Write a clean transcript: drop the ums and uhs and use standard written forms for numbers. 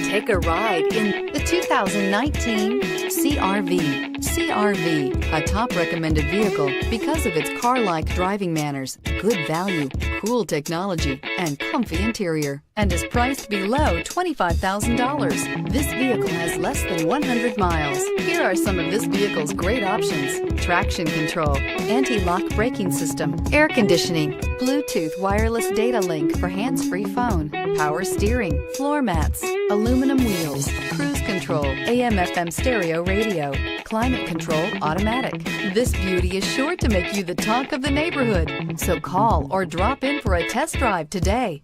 Take a ride in the 2019 CR-V. CR-V, a top recommended vehicle because of its car-like driving manners, good value, cool technology, and comfy interior, and is priced below $25,000. This vehicle has less than 100 miles. Here are some of this vehicle's great options: traction control, anti-lock braking system, air conditioning, Bluetooth wireless data link for hands-free phone, power steering, floor mats, aluminum wheels, cruise control, AM/FM stereo radio, climate control automatic. This beauty is sure to make you the talk of the neighborhood. So call or drop in for a test drive today.